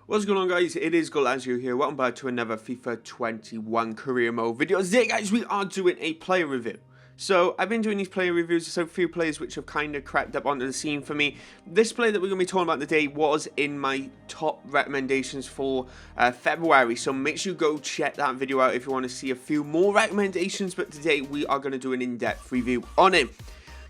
What's going on, guys? It is Goalazio here. Welcome back to another FIFA 21 career mode video. Today, guys, we are doing a player review. So I've been doing these player reviews. There's a few players which have kind of crept up onto the scene for me. This player that we're going to be talking about today was in my top recommendations for February. So make sure you go check that video out if you want to see a few more recommendations. But today we are going to do an in-depth review on him.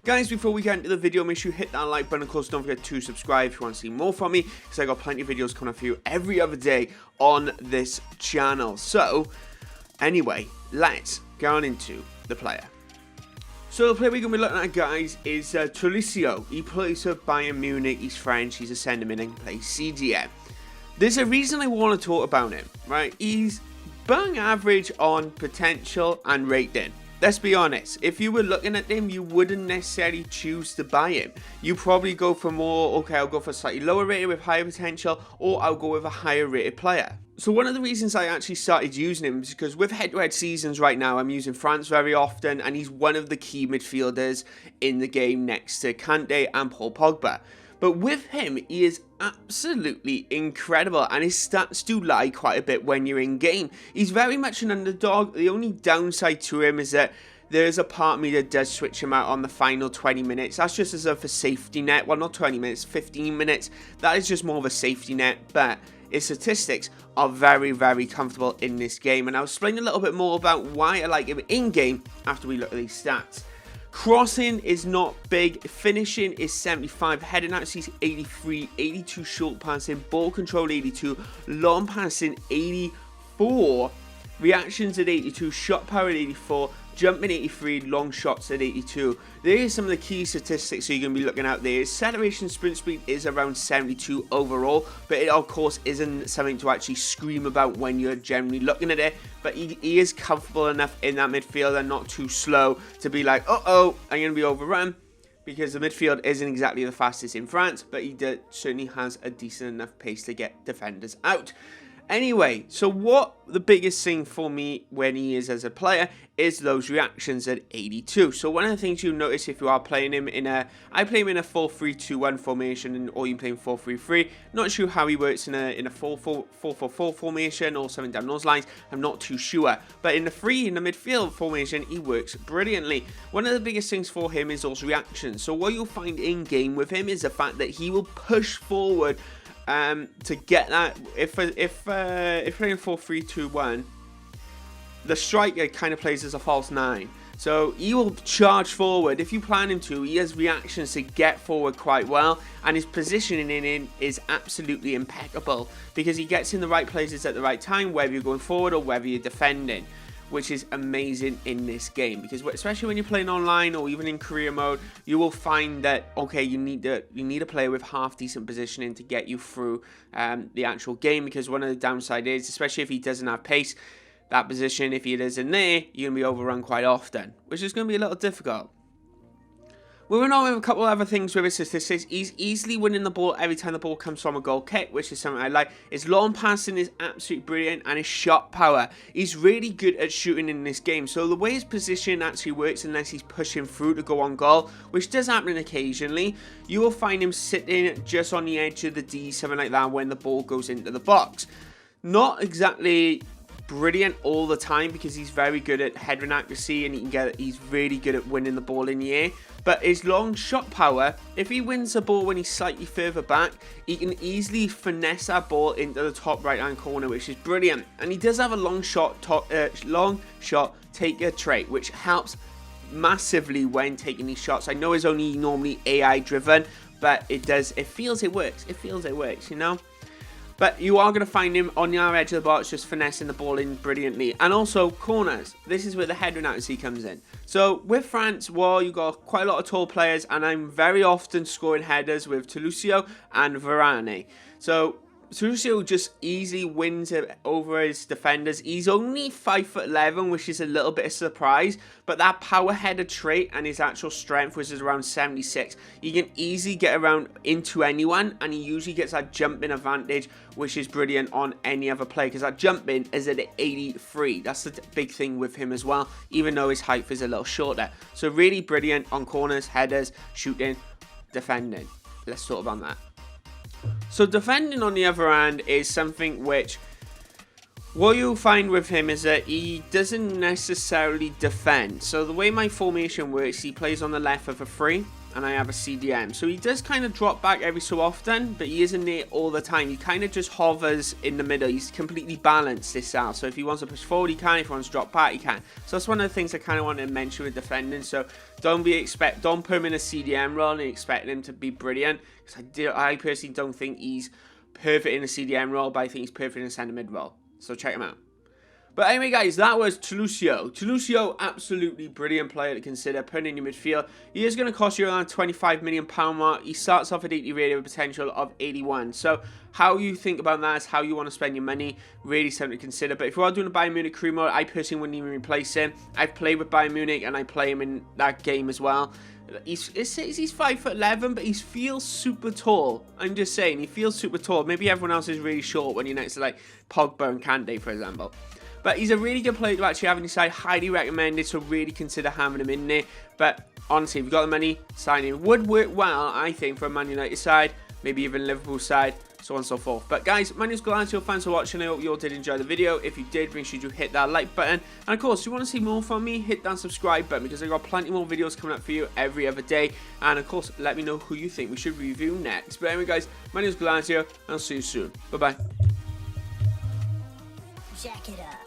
Guys, before we get into the video, make sure you hit that like button. Of course, don't forget to subscribe if you want to see more from me, because I got plenty of videos coming for you every other day on this channel. So, anyway, let's get on into the player. So the player we're going to be looking at, guys, is Tolisso. He plays for Bayern Munich. He's French. He's a centre mid and plays CDM. There's a reason I want to talk about him, right? He's bang average on potential and rating. Let's be honest, if you were looking at him, you wouldn't necessarily choose to buy him. You probably go for more, okay, I'll go for a slightly lower rated with higher potential, or I'll go with a higher rated player. So one of the reasons I actually started using him is because with head-to-head seasons right now, I'm using France very often, and he's one of the key midfielders in the game next to Kante and Paul Pogba. But with him, he is absolutely incredible, and his stats do lie quite a bit when you're in game. He's very much an underdog. The only downside to him is that there's a part of me that does switch him out on the final 20 minutes. That's just as a safety net. Well, not 20 minutes, 15 minutes. That is just more of a safety net, but his statistics are very, very comfortable in this game. And I'll explain a little bit more about why I like him in-game after we look at these stats. Crossing is not big, finishing is 75, heading accuracy is 83, 82 short passing, ball control 82, long passing 84, reactions at 82, shot power at 84, jumping 83, long shots at 82. There is some of the key statistics you're going to be looking at there. Acceleration sprint speed is around 72 overall, but it of course isn't something to actually scream about when you're generally looking at it. But he is comfortable enough in that midfield and not too slow to be like, uh-oh, I'm going to be overrun. Because the midfield isn't exactly the fastest in France, but he certainly has a decent enough pace to get defenders out. Anyway, so what the biggest thing for me when he is as a player is those reactions at 82. So one of the things you'll notice if you are playing him in I play him in a 4-3-2-1 formation, or you play him 4-3-3. Not sure how he works in a 4-4-4 formation or something down those lines. I'm not too sure. But in the midfield formation, he works brilliantly. One of the biggest things for him is those reactions. So what you'll find in game with him is the fact that he will push forward to get that. If playing 4-3-2-1, the striker kind of plays as a false 9. So he will charge forward. If you plan him to, he has reactions to get forward quite well, and his positioning in is absolutely impeccable because he gets in the right places at the right time, whether you're going forward or whether you're defending, which is amazing in this game. Because especially when you're playing online or even in career mode, you will find that, okay, you need a player with half decent positioning to get you through the actual game. Because one of the downside is, especially if he doesn't have pace, that position, if he isn't there, you're going to be overrun quite often, which is going to be a little difficult. Moving on with a couple of other things with his statistics, he's easily winning the ball every time the ball comes from a goal kick, which is something I like. His long passing is absolutely brilliant, and his shot power. He's really good at shooting in this game. So the way his position actually works, unless he's pushing through to go on goal, which does happen occasionally, you will find him sitting just on the edge of the D, something like that, when the ball goes into the box. Not exactly brilliant all the time because he's very good at heading accuracy, and he's really good at winning the ball in the air. But his long shot power, if he wins the ball when he's slightly further back, he can easily finesse that ball into the top right hand corner, which is brilliant. And he does have a long shot taker trait, which helps massively when taking these shots. I know it's only normally AI driven, but it feels it works, you know. But you are going to find him on the other edge of the box, just finessing the ball in brilliantly. And also corners. This is where the heading accuracy comes in. So with France, well, you've got quite a lot of tall players, and I'm very often scoring headers with Tolisso and Varane. So Tolisso just easily wins it over his defenders. He's only 5'11", which is a little bit of a surprise, but that power header trait and his actual strength, which is around 76, he can easily get around into anyone, and he usually gets that jumping advantage, which is brilliant on any other player, because that jumping is at 83. That's the big thing with him as well, even though his height is a little shorter. So really brilliant on corners, headers, shooting, defending. Let's talk about that. So defending on the other hand is something which, what you'll find with him is that he doesn't necessarily defend. So the way my formation works, he plays on the left of a 3 and I have a CDM. So he does kind of drop back every so often, but he isn't there all the time. He kind of just hovers in the middle. He's completely balanced this out. So if he wants to push forward, he can. If he wants to drop back, he can. So that's one of the things I kind of want to mention with defending. So don't put him in a CDM role and expect him to be brilliant. Because I personally don't think he's perfect in a CDM role, but I think he's perfect in a centre mid role. So check him out. But anyway, guys, that was Tolisso. Tolisso, absolutely brilliant player to consider putting in your midfield. He is going to cost you around £25 million mark. He starts off at 80 rated with a potential of 81. So how you think about that is how you want to spend your money. Really something to consider. But if you are doing a Bayern Munich career mode, I personally wouldn't even replace him. I've played with Bayern Munich and I play him in that game as well. He's 5'11", but he feels super tall. I'm just saying, he feels super tall. Maybe everyone else is really short when you're next to like Pogba and Kante, for example. But he's a really good player to actually have on your side. Highly recommended, so really consider having him in there. But honestly, if you've got the money, sign him. Would work well, I think, for a Man United side, maybe even Liverpool side, so on and so forth. But guys, my name is Goalazio. Thanks for watching. I hope you all did enjoy the video. If you did, make sure you hit that like button. And of course, if you want to see more from me, hit that subscribe button, because I've got plenty more videos coming up for you every other day. And of course, let me know who you think we should review next. But anyway, guys, my name is Goalazio, and I'll see you soon. Bye-bye. Jack it up.